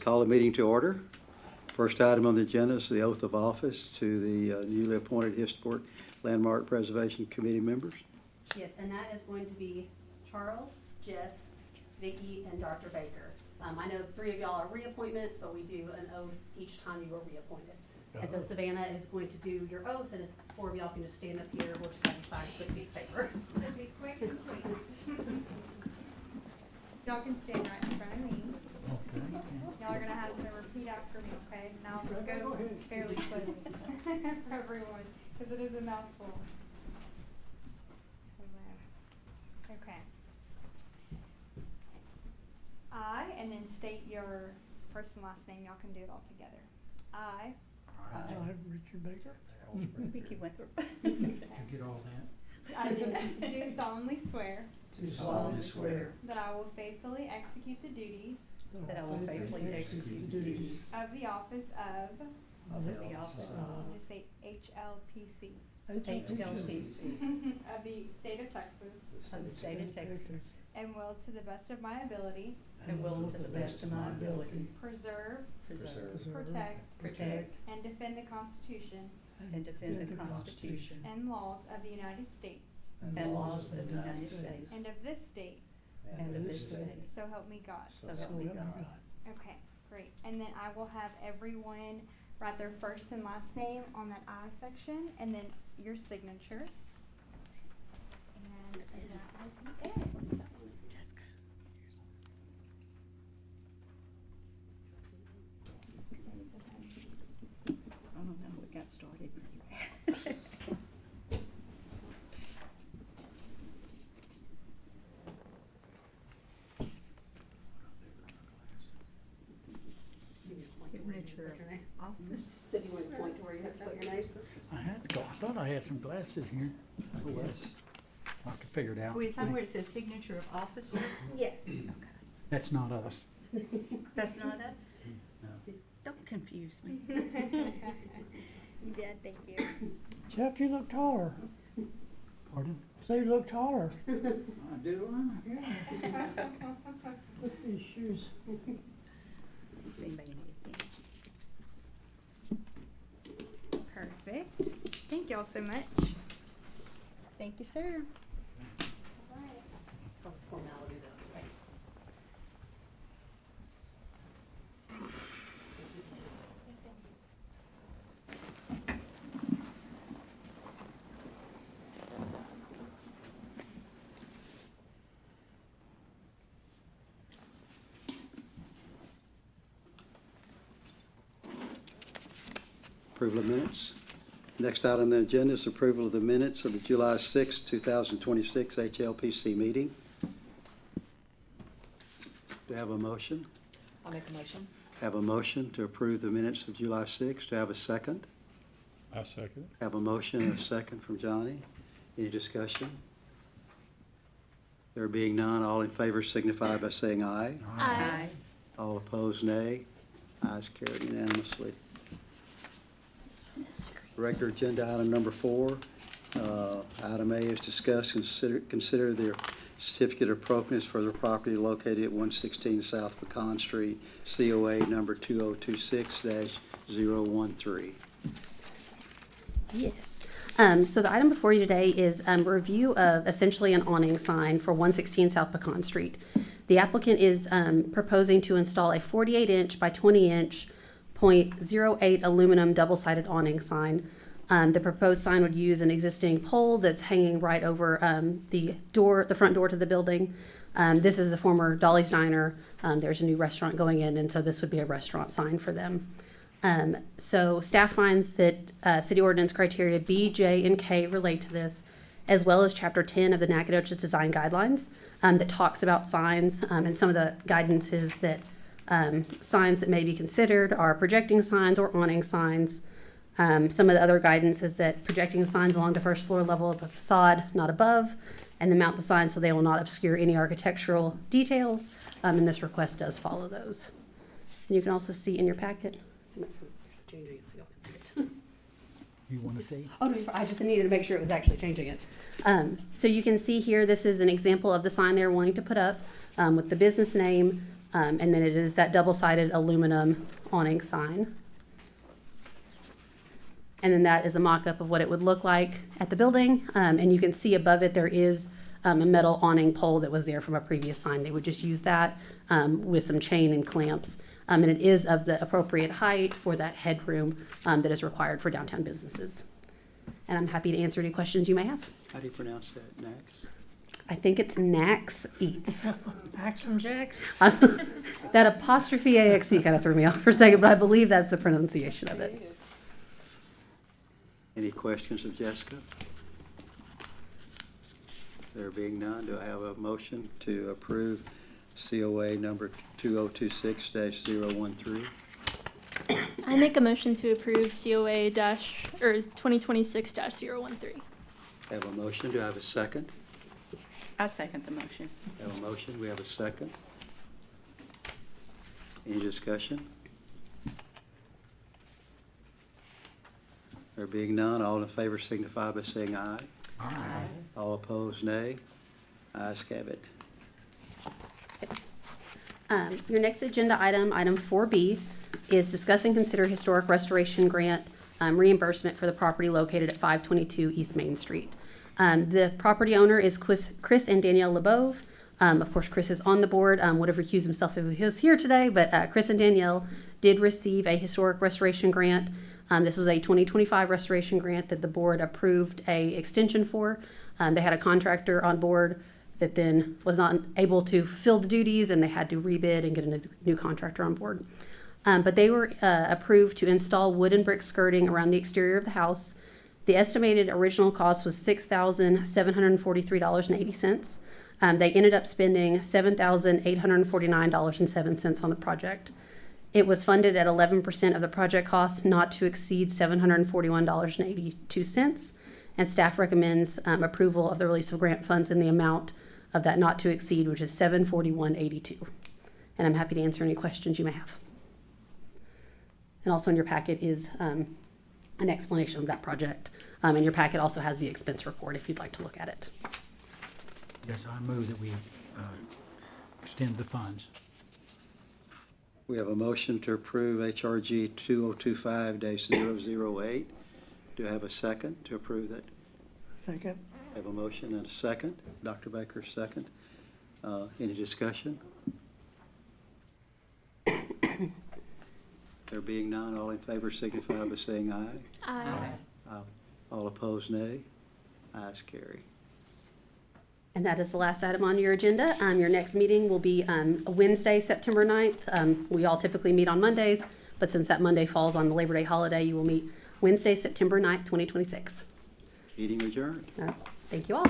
Call the meeting to order. First item on the agenda is the oath of office to the newly appointed Historic Landmark Preservation Committee members. Yes, and that is going to be Charles, Jeff, Vicki, and Dr. Baker. I know 3 of y'all are reappointments, but we do an oath each time you are reappointed. And so Savannah is going to do your oath, and if 4 of y'all can just stand up here, we'll just have you sign a quick piece of paper. Should be quick and sweet. Y'all can stand right in front of me. Y'all are gonna have to repeat after me, okay? Now I'm gonna go fairly slowly for everyone, because it is a mouthful. Okay. I, and then state your first and last name. Y'all can do it all together. I. Richard Baker. Vicki Winthrop. You get all that? I do solemnly swear Do solemnly swear that I will faithfully execute the duties That I will faithfully execute the duties of the office of, of the office I'm of gonna say HLPC, HLPC of the state of Texas, of the state of Texas, and will to the best of my ability and will to the best of my ability preserve, preserve, protect, protect, and defend the Constitution and defend the Constitution and laws of the United States and laws of the United States and of this state, and of this state. so help me God. So help me God. Okay, great. And then I will have everyone write their first and last name on that I section, and then your signature. And that will be it. Oh no, we got started. Signature office. So do you want to point to where you have to put your name? I had to go. I thought I had some glasses here. Oh, well. I could figure it out. Wait, somewhere it says signature of officer? Yes. That's not us. That's not us? No. Don't confuse me. You did, thank you. Jeff, you look taller. Pardon? Say you look taller I do. with these shoes. Does anybody need Perfect. Thank y'all so much. Thank you, sir. Those formalities out of the way. Approval of minutes. Next item on the agenda is approval of the minutes of the July 6, 2026 HLPC meeting. Do I have a motion? I'll make a motion. Have a motion to approve the minutes of July 6. Do I have a second? I second. Have a motion and a second from Johnny. Any discussion? There being none, all in favor signify by saying aye. Aye. All opposed, nay. Ayes carried unanimously. Regular agenda item number 4. Item A is discuss, consider the certificate of appropriateness for the property located at 116 South Pecan Street, COA number 2026-013. Yes. So the item before you today is a review of essentially an awning sign for 116 South Pecan Street. The applicant is proposing to install a 48-inch by 20-inch 0.08 aluminum double-sided awning sign. The proposed sign would use an existing pole that's hanging right over the front door to the building. This is the former Dolly's Diner. There's a new restaurant going in, and so this would be a restaurant sign for them. So staff finds that city ordinance criteria B, J, and K relate to this, as well as Chapter 10 of the Nacogdoches Design Guidelines that talks about signs, and some of the guidance is that signs that may be considered are projecting signs or awning signs. Some of the other guidance is that projecting signs along the first floor level of the facade, not above, and then mount the signs so they will not obscure any architectural details, and this request does follow those. And you can also see in your packet. I'm changing it so y'all can see it. You want to see? Oh, no, I just needed to make sure it was actually changing it. So you can see here, this is an example of the sign they're wanting to put up with the business name, And then it is that double-sided aluminum awning sign. And then that is a mock-up of what it would look like at the building. And you can see above it, there is a metal awning pole that was there from a previous sign. They would just use that with some chain and clamps. And it is of the appropriate height for that headroom that is required for downtown businesses. And I'm happy to answer any questions you may have. How do you pronounce that, Nax? I think it's Nax Eats. Axum Jacks? That apostrophe AXE kind of threw me off for a second, but I believe that's the pronunciation of it. Any questions of Jessica? There being none, do I have a motion to approve COA number 2026-013? I make a motion to approve COA 2026-013. Have a motion, do I have a second? I second the motion. Have a motion, we have a second. Any discussion? There being none, all in favor signify by saying aye. Aye. All opposed, nay. Ayes have it. Your next agenda item, item 4B, is discuss and consider historic restoration grant reimbursement for the property located at 522 East Main Street. The property owner is Chris and Danielle LeBove. Of course, Chris is on the board, would have recused himself if he was here today, but Chris and Danielle did receive a historic restoration grant. This was a 2025 restoration grant that the board approved a extension for. They had a contractor on board that then was not able to fulfill the duties, and they had to rebid and get a new contractor on board. But they were approved to install wood and brick skirting around the exterior of the house. The estimated original cost was $6,743.80. They ended up spending $7,849.07 on the project. It was funded at 11% of the project cost, not to exceed $741.82. And staff recommends approval of the release of grant funds in the amount of that not to exceed, which is $741.82. And I'm happy to answer any questions you may have. And also in your packet is an explanation of that project. And your packet also has the expense report if you'd like to look at it. Yes, I move that we extend the funds. We have a motion to approve HRG 2025-008. Do I have a second to approve that? Second. I have a motion and a second. Dr. Baker, second. Any discussion? There being none, all in favor signify by saying aye. Aye. All opposed, nay. Ayes carry. And that is the last item on your agenda. Your next meeting will be Wednesday, September 9th. We all typically meet on Mondays, but since that Monday falls on the Labor Day holiday, you will meet Wednesday, September 9th, 2026. Meeting adjourned. Thank you all.